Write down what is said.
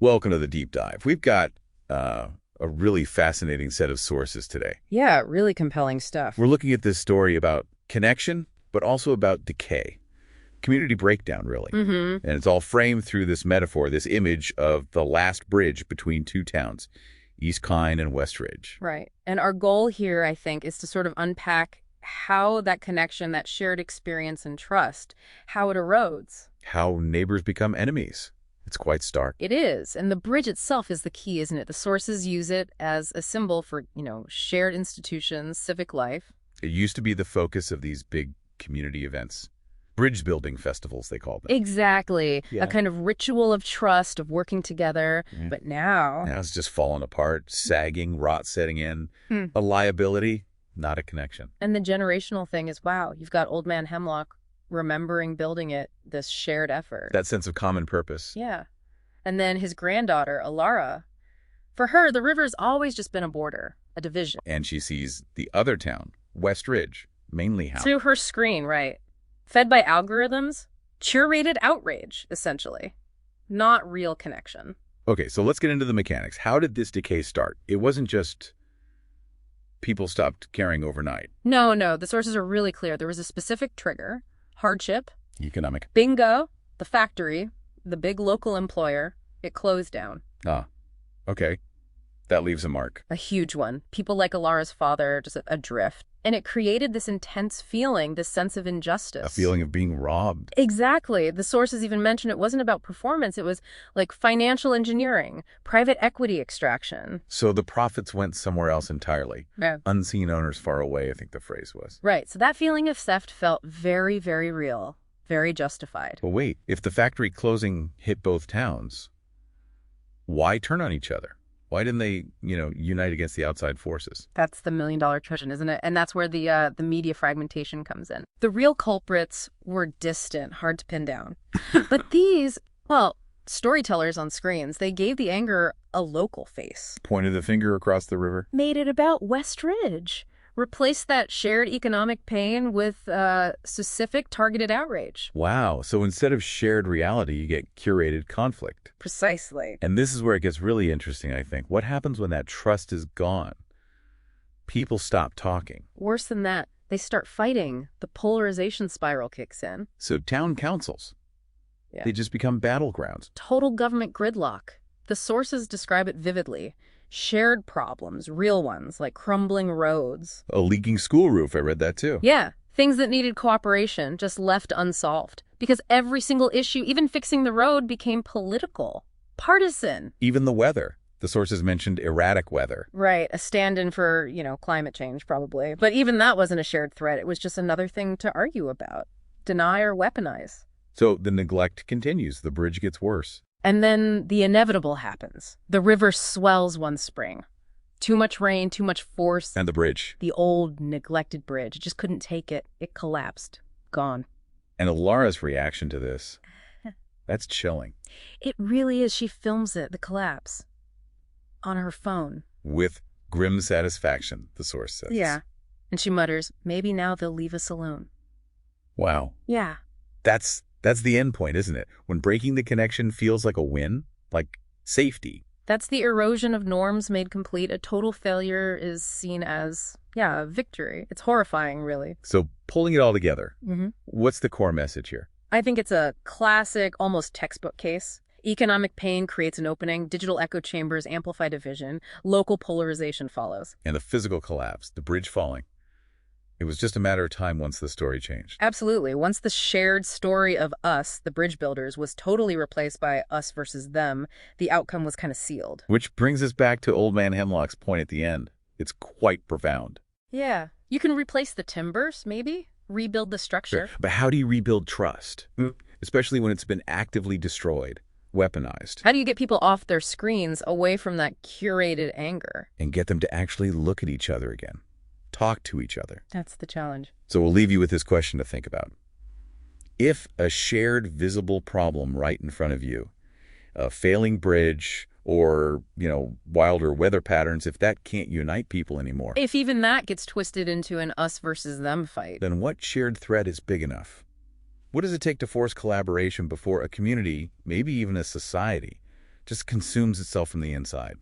Welcome to the deep dive. We've got a really fascinating set of sources today. Yeah, really compelling stuff. We're looking at this story about connection, but also about decay, community breakdown, really. Mm-hmm. And it's all framed through this metaphor, this image of the last bridge between two towns, East Kine and West Ridge. Right. And our goal here, I think, is to sort of unpack how that connection, that shared experience and trust, how it erodes. How neighbors become enemies. It's quite stark. It is. And the bridge itself is the key, isn't it? The sources use it as a symbol for, shared institutions, civic life. It used to be the focus of these big community events. Bridge building festivals, they called them. Exactly. Yeah. A kind of ritual of trust, of working together. Yeah. But now... Now it's just falling apart, sagging, rot setting in. A liability, not a connection. And the generational thing is, wow, you've got Old Man Hemlock remembering building it, this shared effort. That sense of common purpose. Yeah. And then his granddaughter, Alara, for her, the river's always just been a border, a division. And she sees the other town, West Ridge, mainly how? Through her screen, right. Fed by algorithms, curated outrage, essentially. Not real connection. Okay, so let's get into the mechanics. How did this decay start? It wasn't just people stopped caring overnight. No, the sources are really clear. There was a specific trigger, hardship, Economic. bingo, the factory, the big local employer, it closed down. Ah, okay. That leaves a mark. A huge one. People like Alara's father, just adrift. And it created this intense feeling, this sense of injustice. A feeling of being robbed. Exactly. The sources even mentioned it wasn't about performance. It was like financial engineering, private equity extraction. So the profits went somewhere else entirely. Yeah. Unseen owners far away, I think the phrase was. Right. So that feeling of theft felt very, very real, very justified. But wait, if the factory closing hit both towns, why turn on each other? Why didn't they, unite against the outside forces? That's the million-dollar question, isn't it? And that's where the media fragmentation comes in. The real culprits were distant, hard to pin down. But these, storytellers on screens, they gave the anger a local face. Pointed the finger across the river. Made it about West Ridge. Replaced that shared economic pain with specific targeted outrage. Wow. So instead of shared reality, you get curated conflict. Precisely. And this is where it gets really interesting, I think. What happens when that trust is gone? People stop talking. Worse than that, they start fighting. The polarization spiral kicks in. So town councils, Yeah. they just become battlegrounds. Total government gridlock. The sources describe it vividly. Shared problems, real ones, like crumbling roads. A leaking school roof, I read that too. Yeah, things that needed cooperation, just left unsolved. Because every single issue, even fixing the road, became political, partisan. Even the weather. The sources mentioned erratic weather. Right, a stand-in for, climate change, probably. But even that wasn't a shared threat. It was just another thing to argue about. Deny or weaponize. So the neglect continues. The bridge gets worse. And then the inevitable happens. The river swells one spring. Too much rain, too much force. And the bridge. The old, neglected bridge. It just couldn't take it. It collapsed. Gone. And Alara's reaction to this, that's chilling. It really is. She films it, the collapse, on her phone. With grim satisfaction, the source says. Yeah. And she mutters, maybe now they'll leave us alone. Wow. Yeah. That's the end point, isn't it? When breaking the connection feels like a win, like safety. That's the erosion of norms made complete. A total failure is seen as, a victory. It's horrifying, really. So pulling it all together, Mm-hmm. what's the core message here? I think it's a classic, almost textbook case. Economic pain creates an opening. Digital echo chambers amplify division. Local polarization follows. And the physical collapse, the bridge falling. It was just a matter of time once the story changed. Absolutely. Once the shared story of us, the bridge builders, was totally replaced by us versus them, the outcome was kind of sealed. Which brings us back to Old Man Hemlock's point at the end. It's quite profound. Yeah. You can replace the timbers, maybe? Rebuild the structure. Sure. But how do you rebuild trust? Especially when it's been actively destroyed, weaponized. How do you get people off their screens, away from that curated anger? And get them to actually look at each other again. Talk to each other. That's the challenge. So we'll leave you with this question to think about. If a shared visible problem right in front of you, a failing bridge or, wilder weather patterns, if that can't unite people anymore, If even that gets twisted into an us versus them fight. then what shared threat is big enough? What does it take to force collaboration before a community, maybe even a society, just consumes itself from the inside.